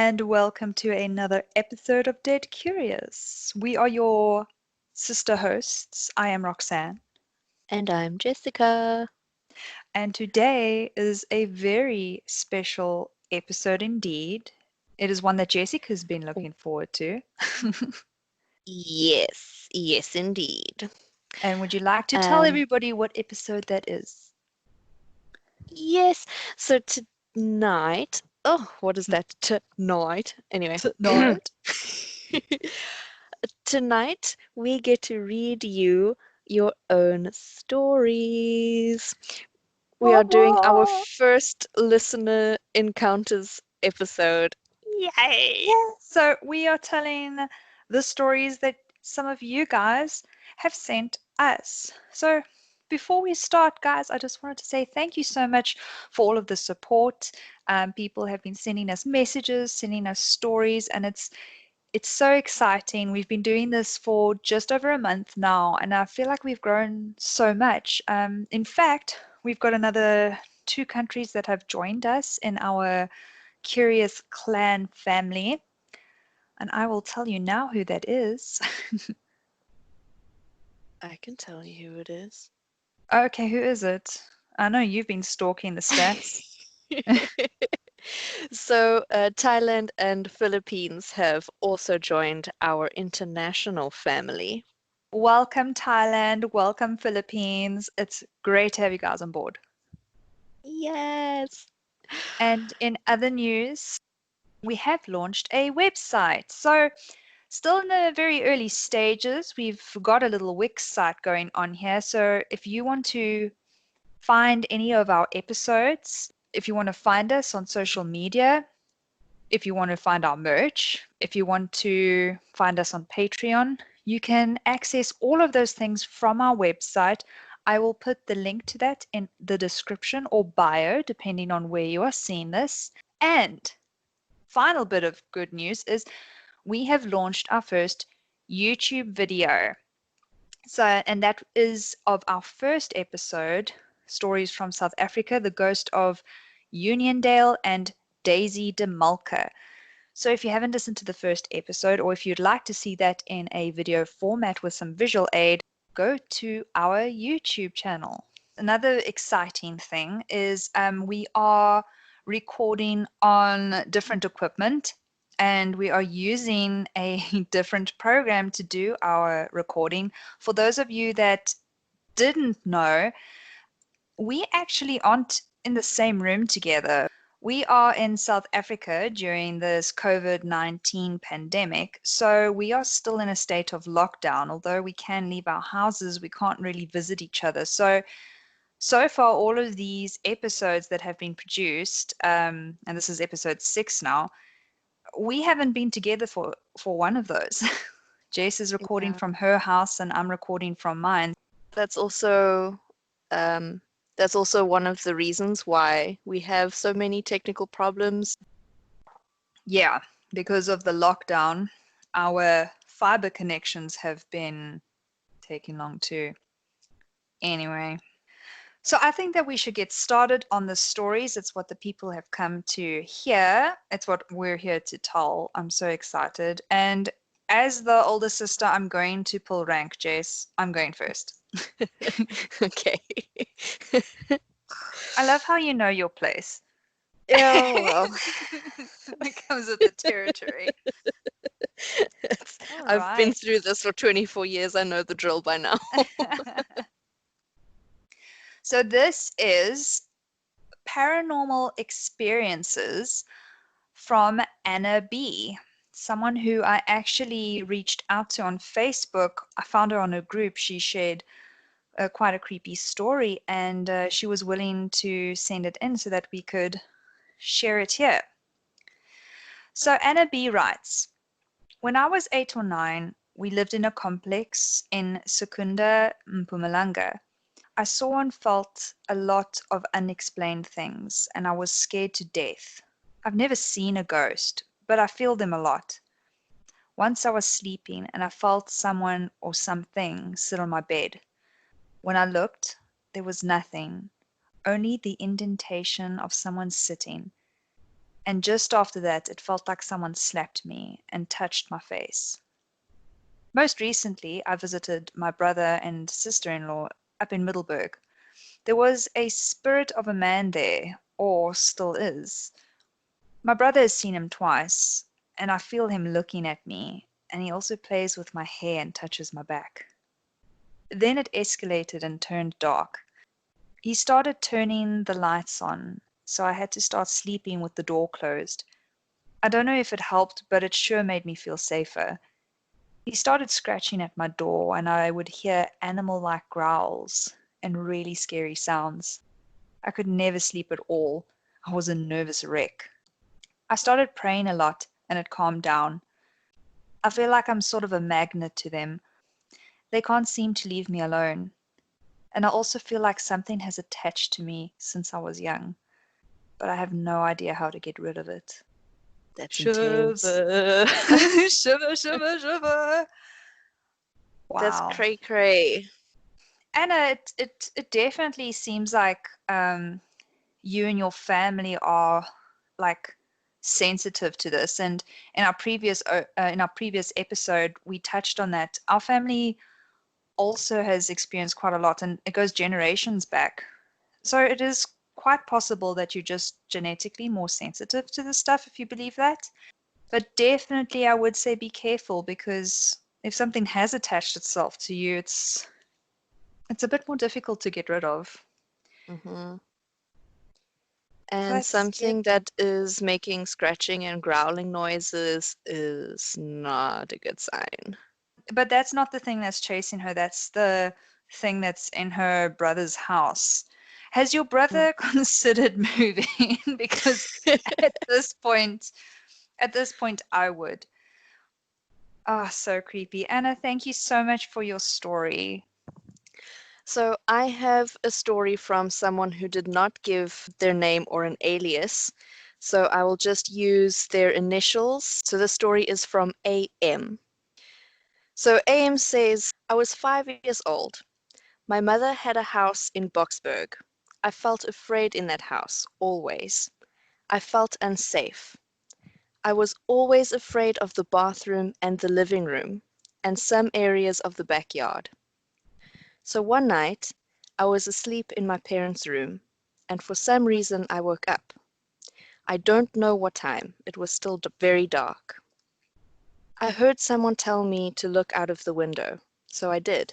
and welcome to another episode of Dead Curious. We are your sister hosts. I am Roxanne, And I'm Jessica. and today is a very special episode indeed. It is one that Jessica's been looking forward to. Yes, indeed. And would you like to tell Um, everybody what episode that is? yes, so tonight, oh, what is that? Tonight. Anyway, Tonight? tonight we get to read you your own stories. We Wah, are doing our wah. first listener encounters episode. Yay! Yeah. So we are telling the stories that some of you guys have sent us. So before we start, guys, I just wanted to say thank you so much for all of the support. People have been sending us messages, sending us stories, and it's so exciting. We've been doing this for just over a month now, and I feel like we've grown so much. In fact, we've got another two countries that have joined us in our Curious Clan family, and I will tell you now who that is. I can tell you who it is. Okay, who is it? I know you've been stalking the stats. So, Thailand and Philippines have also joined our international family. Welcome, Thailand. Welcome, Philippines. It's great to have you guys on board. Yes. And in other news, we have launched a website. So, still in the very early stages, we've got a little Wix site going on here. So, if you want to find any of our episodes, if you want to find us on social media, if you want to find our merch, if you want to find us on Patreon, you can access all of those things from our website. I will put the link to that in the description or bio, depending on where you are seeing this. And final bit of good news is we have launched our first YouTube video. So, and that is of our first episode, Stories from South Africa, The Ghost of Uniondale and Daisy de Mulker. So if you haven't listened to the first episode, or if you'd like to see that in a video format with some visual aid, go to our YouTube channel. Another exciting thing is we are recording on different equipment and we are using a different program to do our recording. For those of you that didn't know, we actually aren't in the same room together. We are in South Africa during this COVID-19 pandemic, so we are still in a state of lockdown. Although we can leave our houses, we can't really visit each other. So far, all of these episodes that have been produced, and this is episode 6 now, we haven't been together for one of those. Jess is recording Yeah. from her house, and I'm recording from mine. That's also um, that's also one of the reasons why we have so many technical problems. Yeah, because of the lockdown, our fiber connections have been taking long too. Anyway, so I think that we should get started on the stories. It's what the people have come to hear. It's what we're here to tell. I'm so excited. And as the older sister, I'm going to pull rank, Jess. I'm going first. Okay. I love how you know your place. Yeah, well, It comes with the territory. All I've been right. through this for 24 years. I know the drill by now. So this is paranormal experiences from Anna B, someone who I actually reached out to on Facebook. I found her on a group. She shared quite a creepy story, and she was willing to send it in so that we could share it here. So Anna B writes, when I was 8 or 9, we lived in a complex in Secunda, Mpumalanga. I saw and felt a lot of unexplained things, and I was scared to death. I've never seen a ghost, but I feel them a lot. Once I was sleeping and I felt someone or something sit on my bed. When I looked, there was nothing, only the indentation of someone sitting, And just after that, it felt like someone slapped me and touched my face. Most recently, I visited my brother and sister-in-law up in Middleburg. There was a spirit of a man there, or still is. My brother has seen him twice, and I feel him looking at me, and he also plays with my hair and touches my back. Then it escalated and turned dark. He started turning the lights on, so I had to start sleeping with the door closed. I don't know if it helped, but it sure made me feel safer. He started scratching at my door, and I would hear animal-like growls and really scary sounds. I could never sleep at all. I was a nervous wreck. I started praying a lot, and it calmed down. I feel like I'm sort of a magnet to them. They can't seem to leave me alone. And I also feel like something has attached to me since I was young, but I have no idea how to get rid of it. That's intense. Shiver. Shiver, shiver, shiver. That's Wow. cray cray. Anna, it definitely seems like you and your family are like sensitive to this. And in our previous episode, we touched on that. Our family also has experienced quite a lot, and it goes generations back. So it is quite possible that you're just genetically more sensitive to this stuff if you believe that. But definitely, I would say be careful because if something has attached itself to you, it's a bit more difficult to get rid of. Hmm. So And that's scary. something that is making scratching and growling noises is not a good sign. But that's not the thing that's chasing her. That's the thing that's in her brother's house. Has your Mm. brother considered moving? Because at this point, at this point, I would. Ah, so creepy. Anna, thank you so much for your story. So I have a story from someone who did not give their name or an alias. So I will just use their initials. So the story is from AM. So AM says, I was 5 years old. My mother had a house in Boksburg. I felt afraid in that house, always. I felt unsafe. I was always afraid of the bathroom and the living room, and some areas of the backyard. So one night, I was asleep in my parents' room, and for some reason I woke up. I don't know what time, it was still very dark. I heard someone tell me to look out of the window, so I did.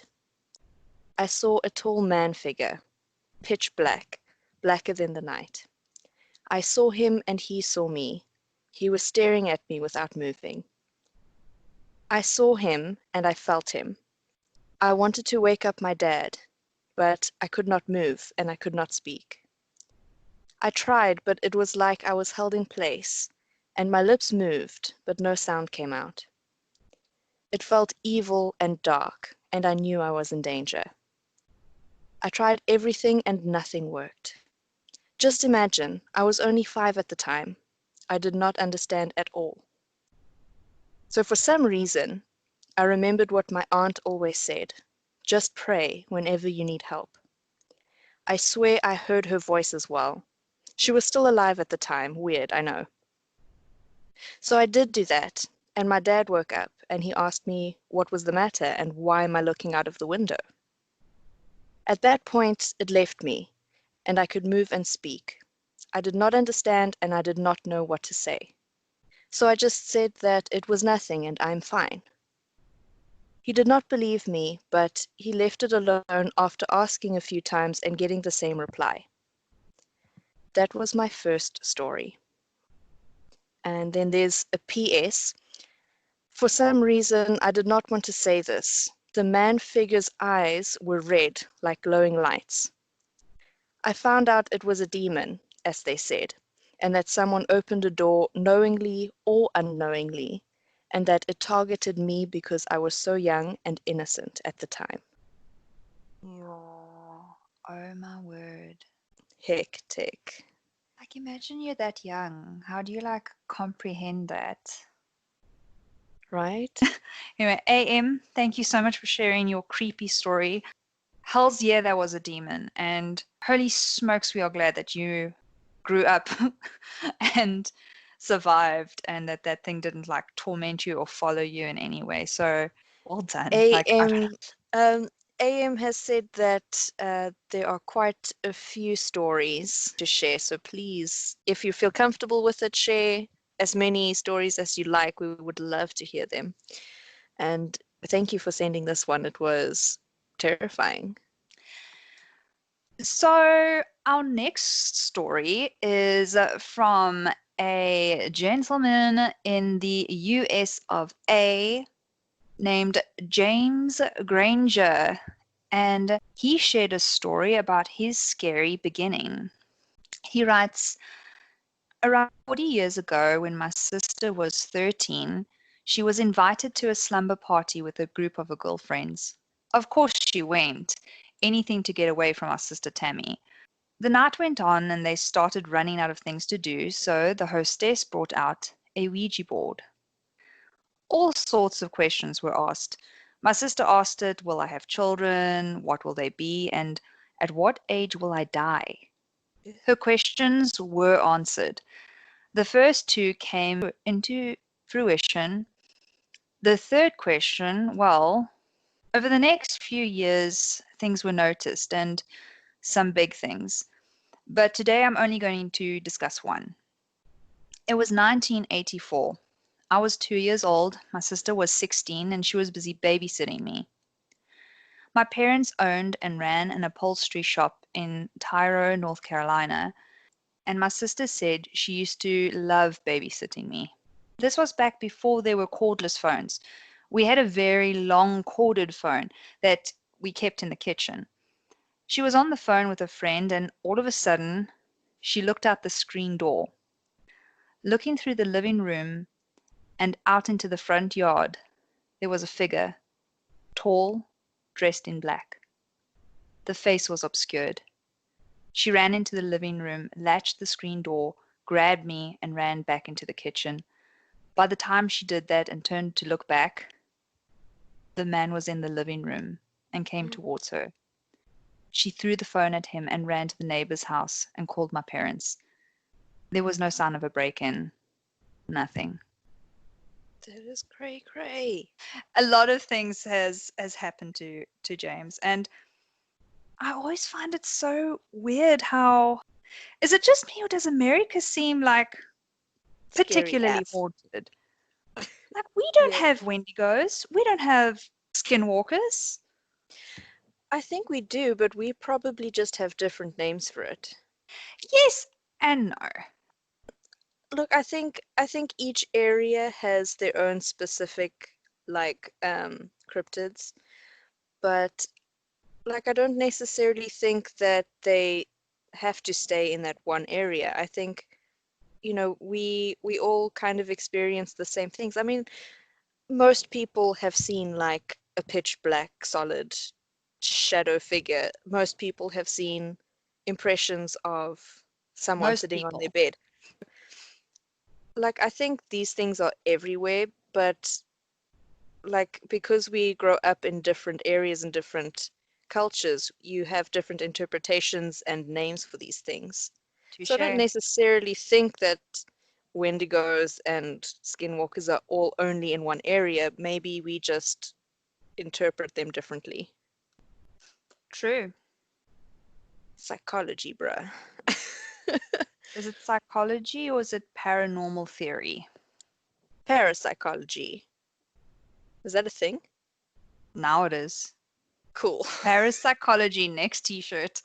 I saw a tall man figure, pitch black, blacker than the night. I saw him and he saw me. He was staring at me without moving. I saw him and I felt him. I wanted to wake up my dad, but I could not move and I could not speak. I tried, but it was like I was held in place, and my lips moved, but no sound came out. It felt evil and dark, and I knew I was in danger. I tried everything and nothing worked. Just imagine, I was only 5 at the time. I did not understand at all. So for some reason, I remembered what my aunt always said. Just pray whenever you need help. I swear I heard her voice as well. She was still alive at the time. Weird, I know. So I did do that, and my dad woke up and he asked me what was the matter and why am I looking out of the window. At that point, it left me, and I could move and speak. I did not understand and I did not know what to say. So I just said that it was nothing and I'm fine. He did not believe me, but he left it alone after asking a few times and getting the same reply. That was my first story. And then there's a PS. For some reason, I did not want to say this. The man figure's eyes were red, like glowing lights. I found out it was a demon, as they said, and that someone opened a door knowingly or unknowingly, and that it targeted me because I was so young and innocent at the time. Oh my word. Hectic, Like, imagine you're that young. How do you like comprehend that? right? Anyway, AM, thank you so much for sharing your creepy story. Hell's yeah, that was a demon. And holy smokes, we are glad that you grew up and survived and that that thing didn't like torment you or follow you in any way. So well done. Like I don't AM um, AM has said that there are quite a few stories to share. So please, if you feel comfortable with it, share as many stories as you like. We would love to hear them. And thank you for sending this one. It was terrifying. So, our next story is from a gentleman in the US of A named James Granger, and he shared a story about his scary beginning. He writes, around 40 years ago, when my sister was 13, she was invited to a slumber party with a group of her girlfriends. Of course, she went, anything to get away from our sister Tammy. The night went on and they started running out of things to do, so the hostess brought out a Ouija board. All sorts of questions were asked. My sister asked it, will I have children? What will they be? And at what age will I die? Her questions were answered. The first two came into fruition. The third question, well, over the next few years, things were noticed and some big things. But today I'm only going to discuss one. It was 1984. I was 2 years old, my sister was 16, and she was busy babysitting me. My parents owned and ran an upholstery shop in Tyro, North Carolina, and my sister said she used to love babysitting me. This was back before there were cordless phones. We had a very long corded phone that we kept in the kitchen. She was on the phone with a friend, and all of a sudden, she looked out the screen door. Looking through the living room and out into the front yard, there was a figure, tall, dressed in black. The face was obscured. She ran into the living room, latched the screen door, grabbed me, and ran back into the kitchen. By the time she did that and turned to look back, the man was in the living room and came towards her. She threw the phone at him and ran to the neighbor's house and called my parents. There was no sign of a break-in. Nothing. That is cray cray. A lot of things has happened to James, and I always find it so weird how is it just me or does America seem like Scary particularly ass. haunted? Like we don't Yeah. have Wendigos, we don't have skinwalkers. I think we do, but we probably just have different names for it. Yes and no. Look, I think each area has their own specific cryptids, but like I don't necessarily think that they have to stay in that one area. I think, we all kind of experience the same things. I mean, most people have seen like a pitch black solid shadow figure. Most people have seen impressions of someone Most sitting on their people. bed. Like I think these things are everywhere, but like because we grow up in different areas and different cultures, you have different interpretations and names for these things. So I don't Touche. necessarily think that Wendigos and skinwalkers are all only in one area. Maybe we just interpret them differently. True. Psychology, bruh. Is it psychology or is it paranormal theory? Parapsychology. Is that a thing? Now it is. Cool. Parapsychology next t-shirt.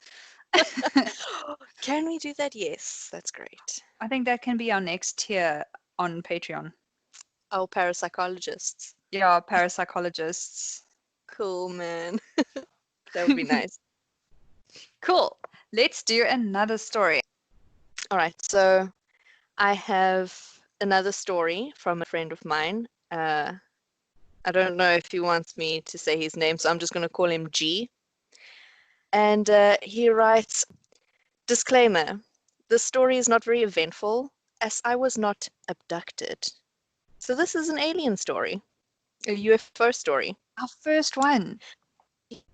Can we do that? Yes, that's great. I think that can be our next tier on Patreon. Oh, parapsychologists. Yeah, parapsychologists. Cool, man. That would be nice. Cool. Let's do another story. All right, so I have another story from a friend of mine. I don't know if he wants me to say his name, so I'm just going to call him G. And he writes, disclaimer, this story is not very eventful as I was not abducted. So this is an alien story, a UFO story. Our first one.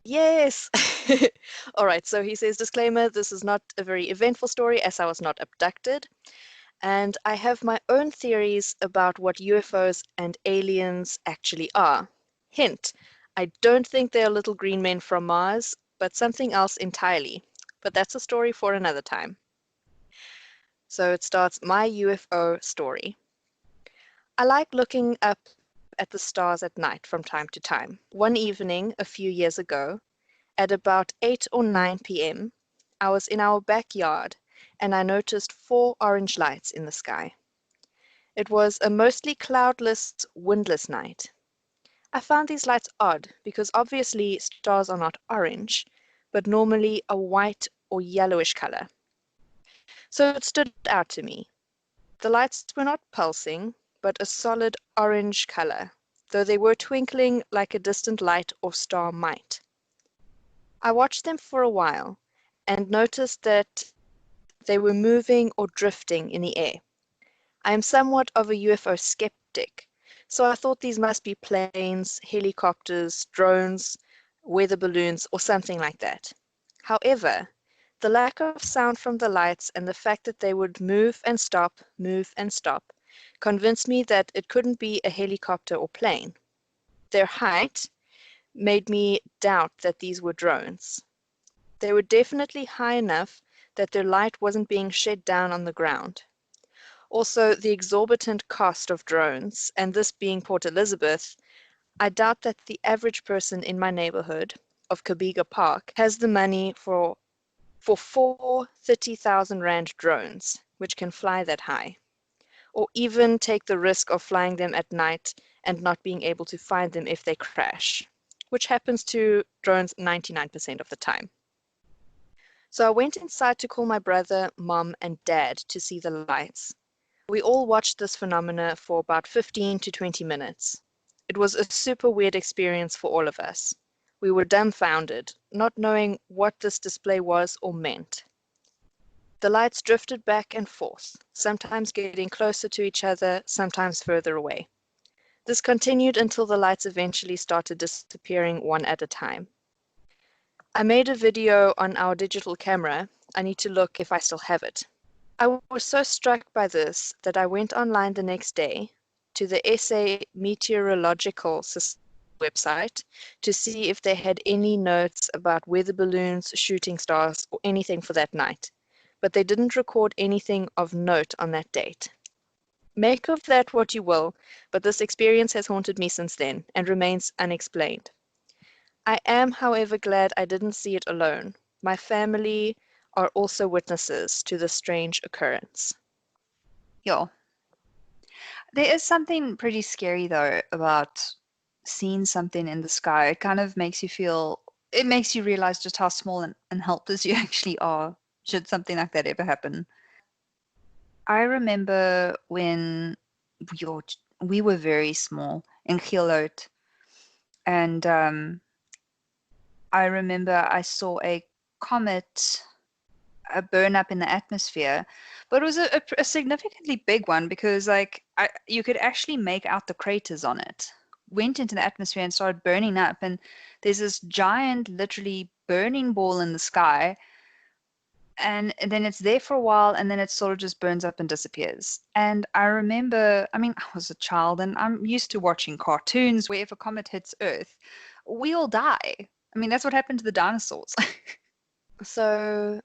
Yes. All right, so he says, disclaimer, this is not a very eventful story as I was not abducted. and I have my own theories about what UFOs and aliens actually are. Hint, I don't think they're little green men from Mars, but something else entirely. But that's a story for another time. So it starts my UFO story. I like looking up at the stars at night from time to time. One evening, a few years ago, at about 8 or 9 p.m., I was in our backyard and I noticed 4 orange lights in the sky. It was a mostly cloudless, windless night. I found these lights odd because obviously stars are not orange, but normally a white or yellowish color. So it stood out to me. The lights were not pulsing, but a solid orange color, though they were twinkling like a distant light or star might. I watched them for a while and noticed that they were moving or drifting in the air. I am somewhat of a UFO skeptic, so I thought these must be planes, helicopters, drones, weather balloons, or something like that. However, the lack of sound from the lights and the fact that they would move and stop, convinced me that it couldn't be a helicopter or plane. Their height made me doubt that these were drones. They were definitely high enough that their light wasn't being shed down on the ground. Also, the exorbitant cost of drones, and this being Port Elizabeth, I doubt that the average person in my neighborhood of Kabiga Park has the money for 4 30,000 Rand drones, which can fly that high, or even take the risk of flying them at night and not being able to find them if they crash, which happens to drones 99% of the time. So I went inside to call my brother, mom, and dad to see the lights. We all watched this phenomena for about 15 to 20 minutes. It was a super weird experience for all of us. We were dumbfounded, not knowing what this display was or meant. The lights drifted back and forth, sometimes getting closer to each other, sometimes further away. This continued until the lights eventually started disappearing one at a time. I made a video on our digital camera. I need to look if I still have it. I was so struck by this that I went online the next day to the SA Meteorological Society website to see if they had any notes about weather balloons, shooting stars, or anything for that night, but they didn't record anything of note on that date. Make of that what you will, but this experience has haunted me since then and remains unexplained. I am, however, glad I didn't see it alone. My family are also witnesses to this strange occurrence. Yo, there is something pretty scary though about seeing something in the sky. It kind of makes you feel, it makes you realize just how small and helpless you actually are should something like that ever happen. I remember when we were, we were very small in Gielhout, and I remember I saw a comet burn up in the atmosphere, but it was a significantly big one because you could actually make out the craters on it. Went into the atmosphere and started burning up, and there's this giant, literally burning ball in the sky, and then it's there for a while, and then it sort of just burns up and disappears. And I remember, I mean, I was a child, and I'm used to watching cartoons where if a comet hits Earth, we all die. I mean, that's what happened to the dinosaurs. So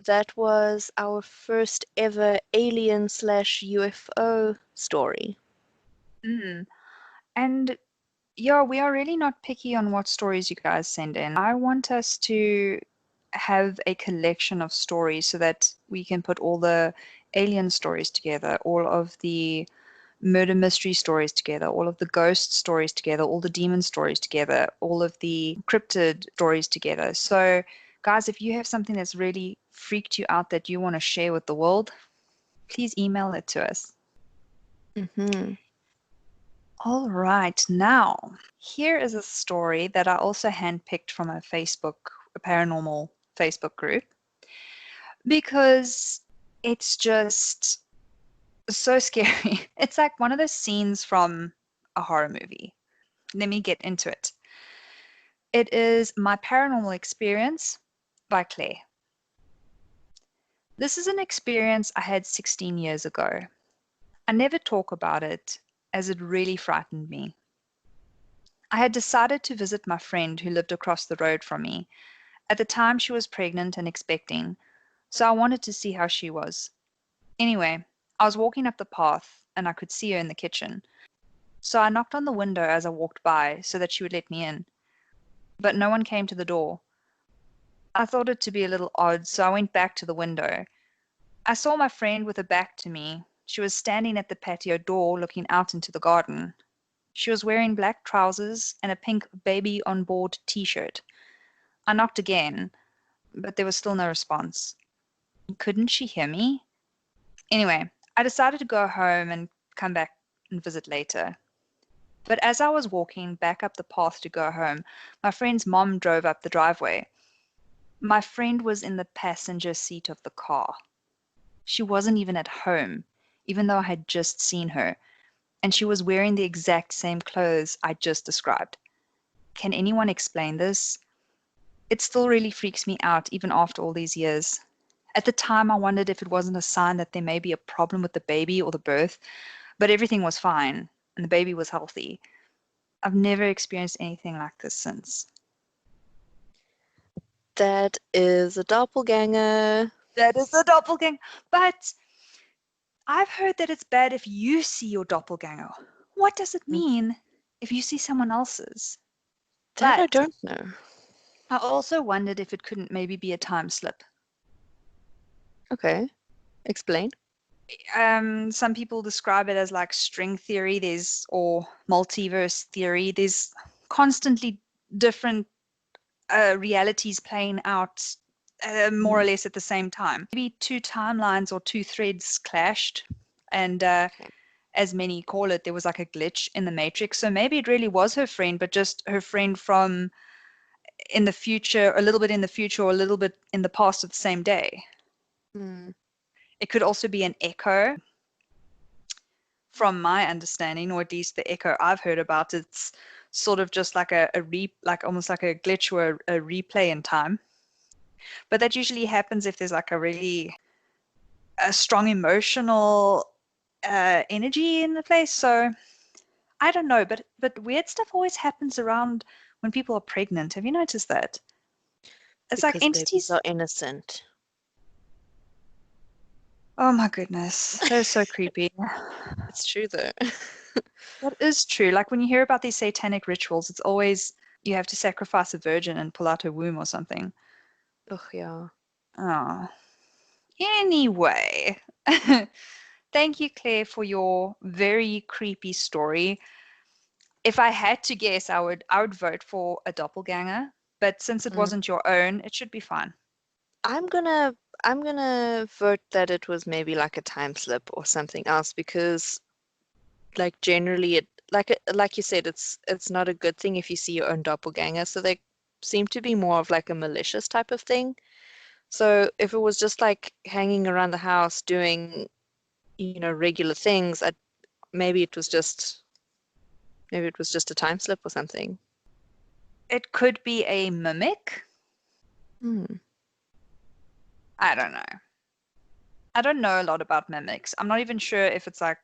that was our first ever alien slash UFO story. Mm. And yeah, we are really not picky on what stories you guys send in. I want us to have a collection of stories so that we can put all the alien stories together, all of the murder mystery stories together, all of the ghost stories together, all the demon stories together, all of the cryptid stories together. So, guys, if you have something that's really freaked you out that you want to share with the world, please email it to us. Mm-hmm. All right, now here is a story that I also handpicked from a paranormal Facebook group, because it's just so scary. It's like one of those scenes from a horror movie. Let me get into it. It is My Paranormal Experience by Claire. This is an experience I had 16 years ago. I never talk about it as it really frightened me. I had decided to visit my friend who lived across the road from me. At the time, she was pregnant and expecting, so I wanted to see how she was. Anyway, I was walking up the path and I could see her in the kitchen. So I knocked on the window as I walked by so that she would let me in. But no one came to the door. I thought it to be a little odd, so I went back to the window. I saw my friend with her back to me. She was standing at the patio door looking out into the garden. She was wearing black trousers and a pink baby on board t-shirt. I knocked again, but there was still no response. Couldn't she hear me? Anyway, I decided to go home and come back and visit later. But as I was walking back up the path to go home, my friend's mom drove up the driveway. My friend was in the passenger seat of the car. She wasn't even at home, even though I had just seen her, and she was wearing the exact same clothes I just described. Can anyone explain this? It still really freaks me out, even after all these years. At the time, I wondered if it wasn't a sign that there may be a problem with the baby or the birth, but everything was fine, and the baby was healthy. I've never experienced anything like this since. That is a doppelganger. That is a doppelganger. But I've heard that it's bad if you see your doppelganger. What does it Mm, mean if you see someone else's? That I But don't know. I also wondered if it couldn't maybe be a time slip. Okay, explain. Some people describe it as like string theory, or multiverse theory. There's constantly different realities playing out more or Mm, less at the same time. Maybe two timelines or two threads clashed, and okay. as many call it, there was like a glitch in the matrix. So maybe it really was her friend, but just her friend from in the future, a little bit in the future, or a little bit in the past of the same day. Mm, It could also be an echo. From my understanding, or at least the echo I've heard about, it's sort of just like like almost like a glitch or a replay in time. But that usually happens if there's like a really a strong emotional energy in the place. So I don't know, but weird stuff always happens around when people are pregnant. Have you noticed that? It's like because babies entities. are innocent. Oh my goodness, that is so creepy. It's true though. That is true. Like when you hear about these satanic rituals, it's always you have to sacrifice a virgin and pull out her womb or something. Ugh, yeah. Oh. Anyway, thank you, Claire, for your very creepy story. If I had to guess, I would vote for a doppelganger, but since it Mm. wasn't your own, it should be fine. I'm gonna I'm gonna vote that it was maybe like a time slip or something else because like generally it like you said it's not a good thing if you see your own doppelganger, so they seem to be more of like a malicious type of thing. So if it was just like hanging around the house doing, regular things, maybe it was just maybe it was just a time slip or something. It could be a mimic. Hmm. I don't know. I don't know a lot about mimics. I'm not even sure if it's like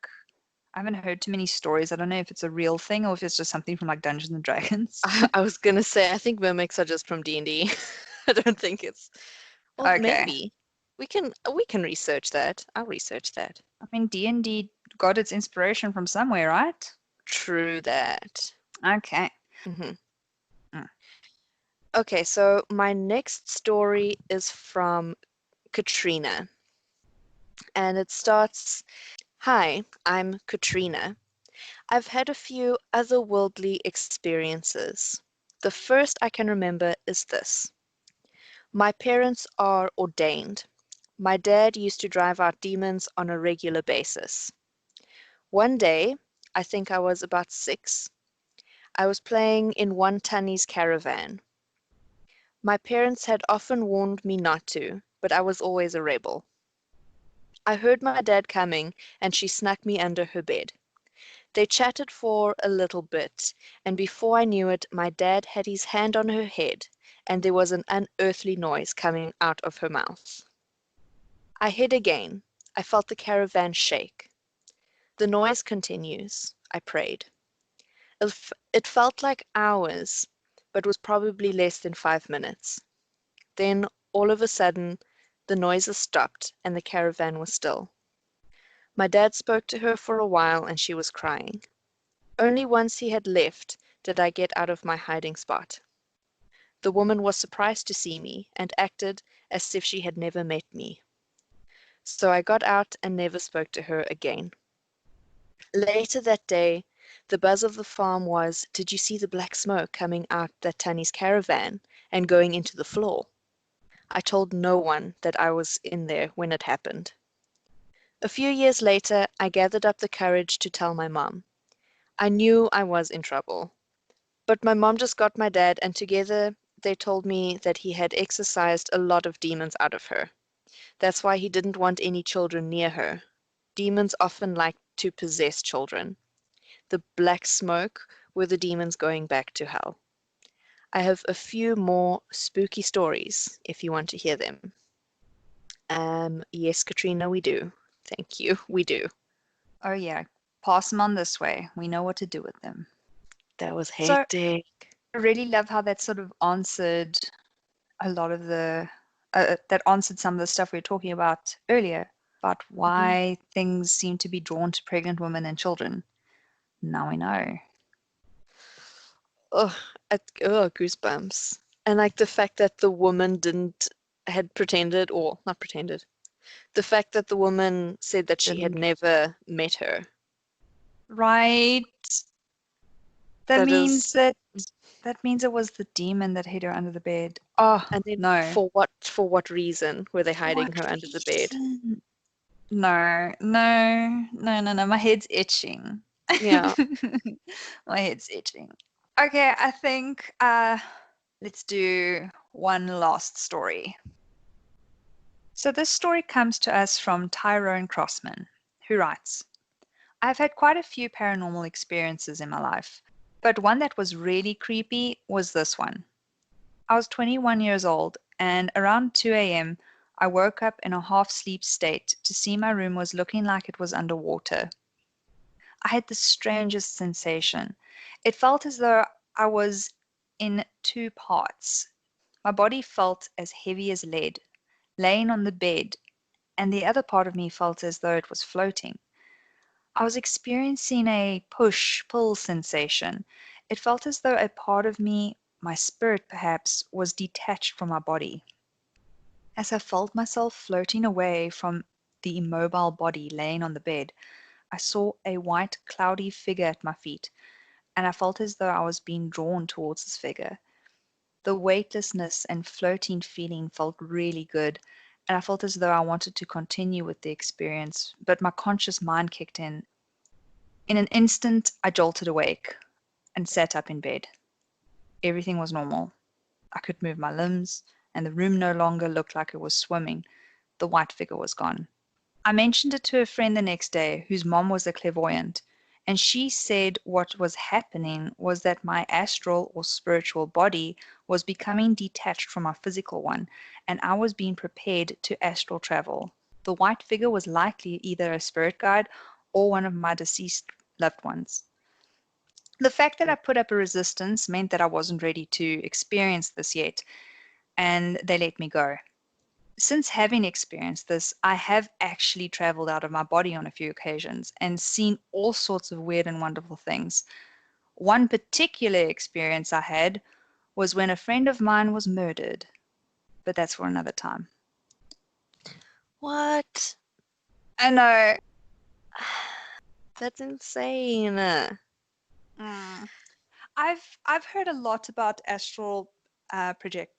I haven't heard too many stories. I don't know if it's a real thing or if it's just something from like Dungeons and Dragons. I was gonna say I think mimics are just from D&D. I don't think it's well Okay. maybe. We can research that. I'll research that. I mean, D&D got its inspiration from somewhere, right? True that. Okay. Hmm. Mm. Okay, so my next story is from Katrina, and it starts, Hi, I'm Katrina. I've had a few otherworldly experiences. The first I can remember is this. My parents are ordained. My dad used to drive out demons on a regular basis. One day, I think I was about 6, I was playing in one Tunny's caravan. My parents had often warned me not to, but I was always a rebel. I heard my dad coming, and she snuck me under her bed. They chatted for a little bit, and before I knew it, my dad had his hand on her head, and there was an unearthly noise coming out of her mouth. I hid again. I felt the caravan shake. The noise continues, I prayed. It felt like hours, but was probably less than 5 minutes. Then, all of a sudden, the noises stopped and the caravan was still. My dad spoke to her for a while and she was crying. Only once he had left did I get out of my hiding spot. The woman was surprised to see me and acted as if she had never met me. So I got out and never spoke to her again. Later that day, the buzz of the farm was, "Did you see the black smoke coming out that Tanny's caravan and going into the floor?" I told no one that I was in there when it happened. A few years later, I gathered up the courage to tell my mom. I knew I was in trouble. But my mom just got my dad, and together they told me that he had exorcised a lot of demons out of her. That's why he didn't want any children near her. Demons often like to possess children. The black smoke were the demons going back to hell. I have a few more spooky stories if you want to hear them. Yes, Katrina, we do. Thank you. We do. Oh, yeah. Pass them on this way. We know what to do with them. That was So hectic. I really love how that sort of answered a lot of that answered some of the stuff we were talking about earlier about Mhm. why things seem to be drawn to pregnant women and children. Now we know. Oh, goosebumps. And like the fact that the woman didn't had pretended or not pretended. The fact that the woman said that she had Didn't. never met her. Right. That That means is, that that means it was the demon that hid her under the bed. Oh, and then no. for what reason were they For what hiding her under the bed? reason? No, no, no, no, no. My head's itching. Yeah. My head's itching. Okay, I think let's do one last story. So this story comes to us from Tyrone Crossman, who writes, I've had quite a few paranormal experiences in my life, but one that was really creepy was this one. I was 21 years old, and around 2 a.m., I woke up in a half sleep state to see my room was looking like it was underwater. I had the strangest sensation. It felt as though I was in two parts. My body felt as heavy as lead, laying on the bed, and the other part of me felt as though it was floating. I was experiencing a push pull sensation. It felt as though a part of me, my spirit perhaps, was detached from my body. As I felt myself floating away from the immobile body laying on the bed, I saw a white, cloudy figure at my feet, and I felt as though I was being drawn towards this figure. The weightlessness and floating feeling felt really good, and I felt as though I wanted to continue with the experience, but my conscious mind kicked in. In an instant, I jolted awake and sat up in bed. Everything was normal. I could move my limbs, and the room no longer looked like it was swimming. The white figure was gone. I mentioned it to a friend the next day, whose mom was a clairvoyant, and she said what was happening was that my astral or spiritual body was becoming detached from my physical one, and I was being prepared to astral travel. The white figure was likely either a spirit guide or one of my deceased loved ones. The fact that I put up a resistance meant that I wasn't ready to experience this yet, and they let me go. Since having experienced this, I have actually traveled out of my body on a few occasions and seen all sorts of weird and wonderful things. One particular experience I had was when a friend of mine was murdered, but that's for another time. What? I know. That's insane. Mm. I've heard a lot about Astral astral predict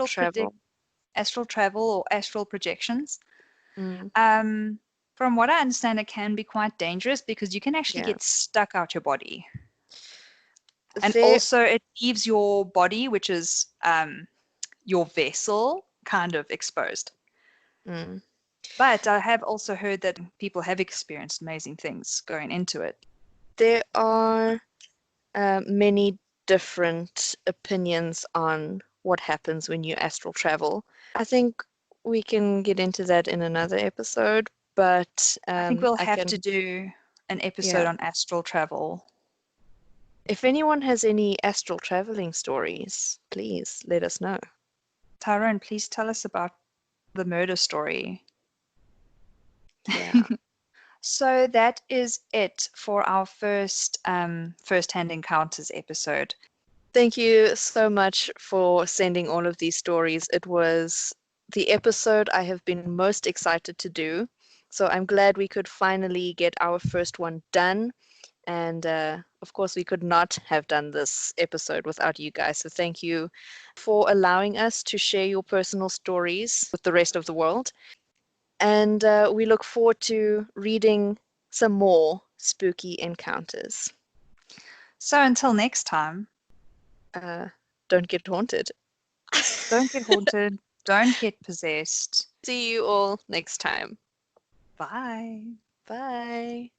travel. astral travel or astral projections. Mm, Um, from what I understand, it can be quite dangerous because you can actually yeah. get stuck out your body. And There, also, it leaves your body, which is your vessel, kind of exposed. mm, But I have also heard that people have experienced amazing things going into it. there are many different opinions on what happens when you astral travel. I think We can get into that in another episode, but I think we'll I have can, to do an episode yeah. on astral travel. If anyone has any astral traveling stories, please let us know. Tyrone, please tell us about the murder story. Yeah. So that is it for our first-hand encounters episode. Thank you so much for sending all of these stories. It was the episode I have been most excited to do. So I'm glad we could finally get our first one done. And of course, we could not have done this episode without you guys. So thank you for allowing us to share your personal stories with the rest of the world. And we look forward to reading some more spooky encounters. So until next time, Don't get haunted. don't get haunted, don't get possessed. See you all next time. Bye. Bye.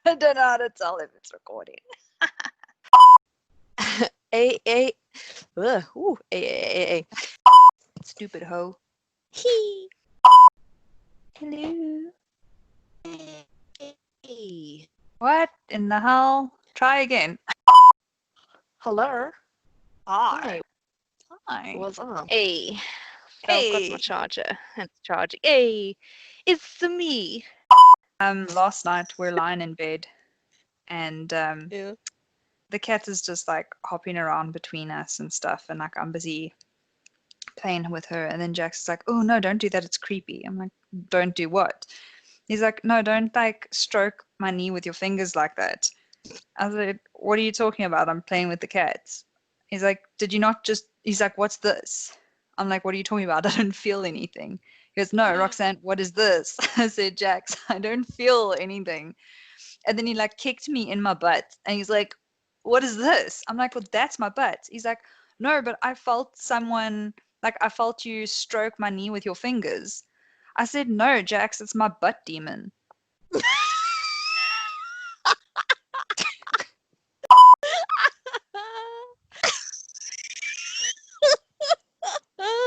I don't know how to tell if it's recording. A. Ooh, A. Stupid hoe. He. Hello. Hey. What in the hell? Try again. Hello. Hi. Hi. What's up? Hey. I've got my Hey. charger. And it's charging. Hey. It's me. Last night we're lying in bed and Yeah. the cat is just like hopping around between us and stuff, and like I'm busy playing with her, and then Jax is like, "Oh no, don't do that, it's creepy." I'm like, "Don't do what?" He's like, "No, don't like stroke my knee with your fingers like that." I was like, "What are you talking about? I'm playing with the cat." He's like, "Did you not just?" He's like, "What's this?" I'm like, "What are you talking about? I don't feel anything." He goes, "No, Roxanne, what is this?" I said, "Jax, I don't feel anything." And then he like kicked me in my butt and he's like, "What is this?" I'm like, "Well, that's my butt." He's like, "No, but I felt someone, like I felt you stroke my knee with your fingers." I said, "No, Jax, it's my butt demon."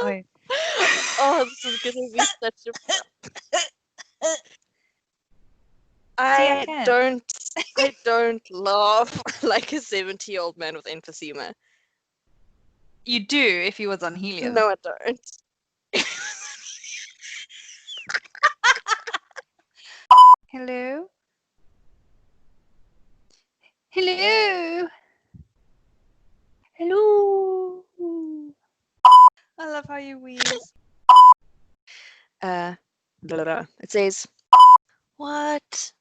I Oh, this is gonna be such a. see, I I can. don't. I don't laugh like a 70-year-old man with emphysema. You do if he was on helium. No, I don't. Hello? Hello? Hello? I love how you wheeze. Blah, blah. It says, what?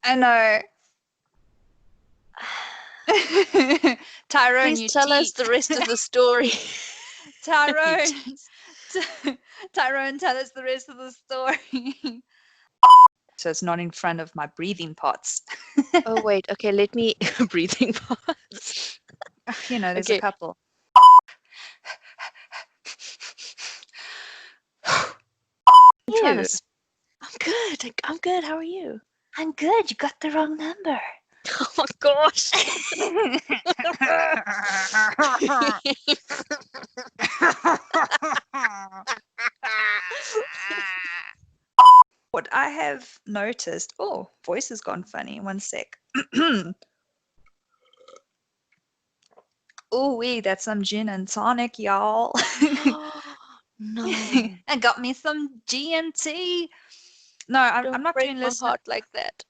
I know. Tyrone, Please you tell us cheat. the rest of the story. You Tyrone. cheat. Tyrone, tell us the rest of the story. So it's not in front of my breathing pots. Oh, wait. Okay, let me. Breathing pause. You know, there's a Okay. couple. I'm trying to. You. I'm good. I'm good. How are you? I'm good. You got the wrong number. Oh my gosh. What I have noticed. Oh, voice has gone funny. One sec. Ooh, wee, that's some gin and tonic, y'all. No. I got me some G&T. No, I'm Don't not break doing my listener. heart like that.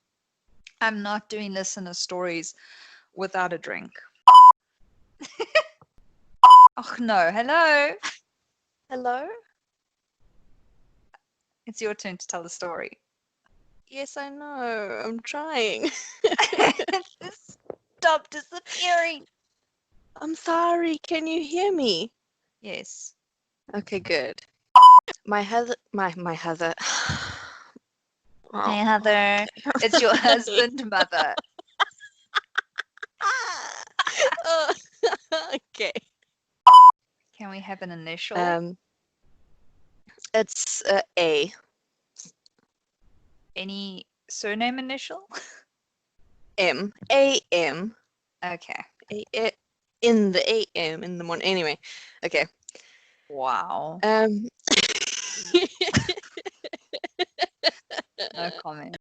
I'm not doing listener stories without a drink. Oh no, hello. Hello? It's your turn to tell the story. Yes, I know. I'm trying. Stop disappearing. I'm sorry. Can you hear me? Yes. Okay, good. My Heather. My Heather. Hey, Heather. It's your husband, mother. Oh, okay. Can we have an initial? It's A. Any surname initial? M. A-M. Okay. In the A.M. in the morning. Anyway, okay. Wow. Um, No comment.